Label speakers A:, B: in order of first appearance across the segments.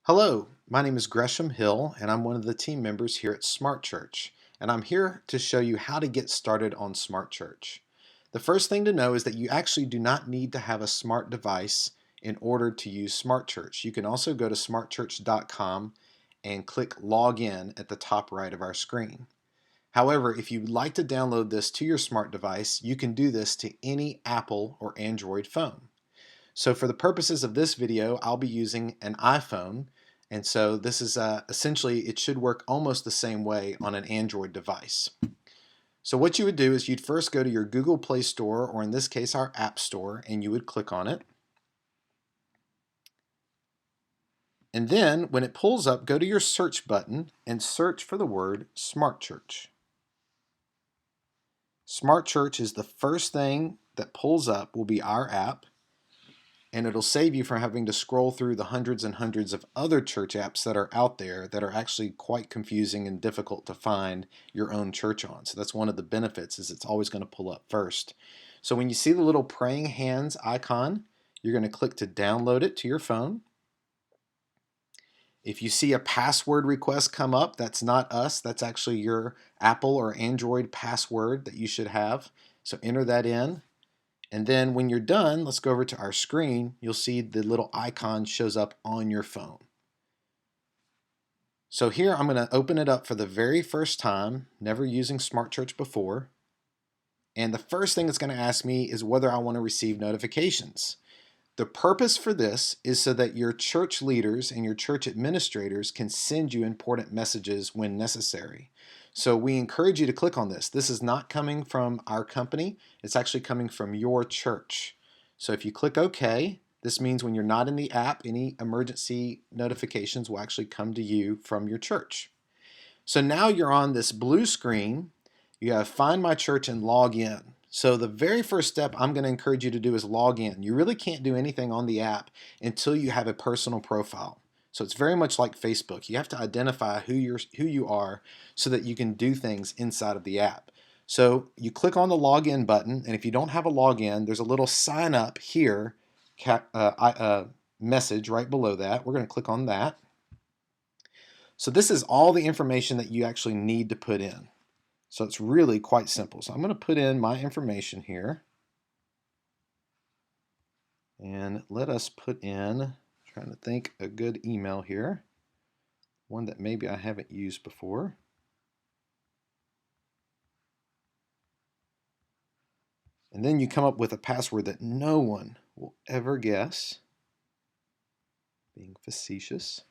A: Hello, my name is Gresham Hill, and I'm one of the team members here at SmartChurch, and I'm here to show you how to get started on SmartChurch. The first thing to know is that you actually do not need to have a smart device in order to use SmartChurch. You can also go to smartchurch.com and click Log In at the top right of our screen. However, if you'd like to download this to your smart device, you can do this to any Apple or Android phone. So for the purposes of this video, I'll be using an iPhone, and so this is essentially, it should work almost the same way on an Android device. So what you would do is you'd first go to your Google Play Store, or in this case our App Store, and you would click on it. And then when it pulls up, go to your search button and search for the word SmartChurch. SmartChurch is the first thing that pulls up, will be our app. And it'll save you from having to scroll through the hundreds and hundreds of other church apps that are out there that are actually quite confusing and difficult to find your own church on. So that's one of the benefits, is it's always going to pull up first. So when you see the little praying hands icon, you're going to click to download it to your phone. If you see a password request come up, that's not us, that's actually your Apple or Android password that you should have. So enter that in. And then when you're done, let's go over to our screen. You'll see the little icon shows up on your phone. So here I'm going to open it up for the very first time, never using SmartChurch before. And the first thing it's going to ask me is whether I want to receive notifications. The purpose for this is so that your church leaders and your church administrators can send you important messages when necessary. So we encourage you to click on this. This is not coming from our company. It's actually coming from your church. So if you click OK, this means when you're not in the app, any emergency notifications will actually come to you from your church. So now you're on this blue screen. You have Find My Church and Log In. So the very first step I'm going to encourage you to do is log in. You really can't do anything on the app until you have a personal profile. So it's very much like Facebook. You have to identify who you are so that you can do things inside of the app. So you click on the login button, and if you don't have a login, there's a little sign up here message right below that. We're going to click on that. So this is all the information that you actually need to put in. So it's really quite simple. So I'm going to put in my information here. And let us put in, trying to think, a good email here. One that maybe I haven't used before. And then you come up with a password that no one will ever guess. Being facetious.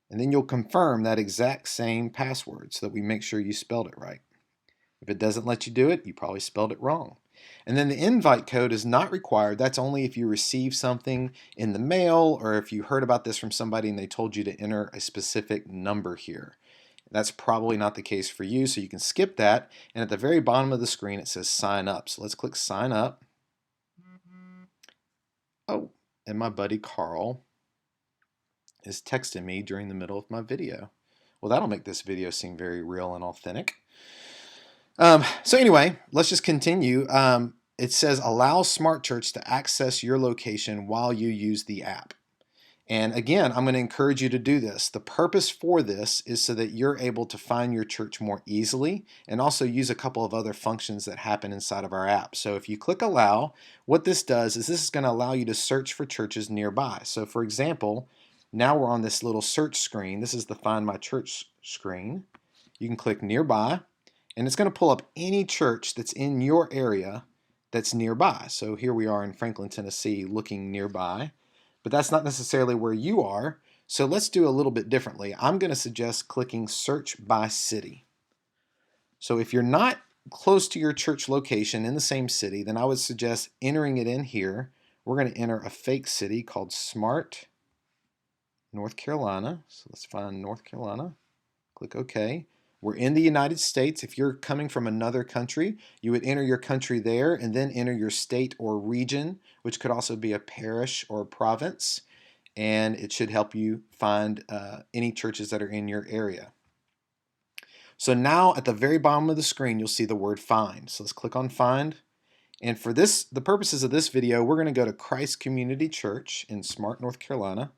A: And then you'll confirm that exact same password so that we make sure you spelled it right. If it doesn't let you do it, you probably spelled it wrong. And then the invite code is not required. That's only if you receive something in the mail or if you heard about this from somebody and they told you to enter a specific number here. That's probably not the case for you, so you can skip that. And at the very bottom of the screen, it says sign up. So let's click sign up. Oh, and my buddy Carl is texting me during the middle of my video. Well, that'll make this video seem very real and authentic. So anyway, let's just continue. It says allow SmartChurch to access your location while you use the app. And again, I'm going to encourage you to do this. The purpose for this is so that you're able to find your church more easily and also use a couple of other functions that happen inside of our app. So if you click allow, what this does is this is going to allow you to search for churches nearby. So for example, now we're on this little search screen. This is the Find My Church screen. You can click nearby. And it's going to pull up any church that's in your area that's nearby. So here we are in Franklin, Tennessee, looking nearby. But that's not necessarily where you are. So let's do a little bit differently. I'm going to suggest clicking Search by City. So if you're not close to your church location in the same city, then I would suggest entering it in here. We're going to enter a fake city called Smart, North Carolina. So let's find North Carolina. Click OK. We're in the United States. If you're coming from another country, you would enter your country there and then enter your state or region, which could also be a parish or a province, and it should help you find any churches that are in your area. So now at the very bottom of the screen, you'll see the word Find. So let's click on Find. And for the purposes of this video, we're going to go to Christ Community Church in Smart, North Carolina.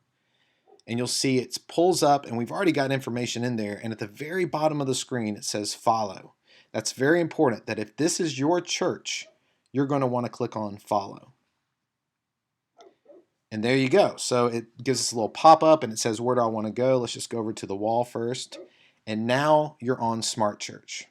A: and you'll see it pulls up, and we've already got information in there, and at the very bottom of the screen it says follow. That's very important, that if this is your church, you're going to want to click on follow. And there you go. So it gives us a little pop-up and it says, where do I want to go? Let's just go over to the wall first. And now you're on SmartChurch.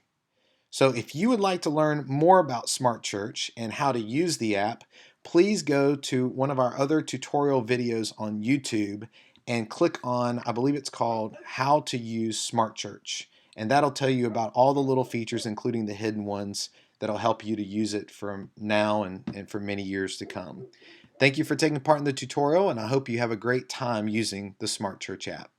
A: So if you would like to learn more about SmartChurch and how to use the app, please go to one of our other tutorial videos on YouTube and click on, I believe it's called How to Use SmartChurch. And that'll tell you about all the little features, including the hidden ones, that'll help you to use it from now and for many years to come. Thank you for taking part in the tutorial, and I hope you have a great time using the SmartChurch app.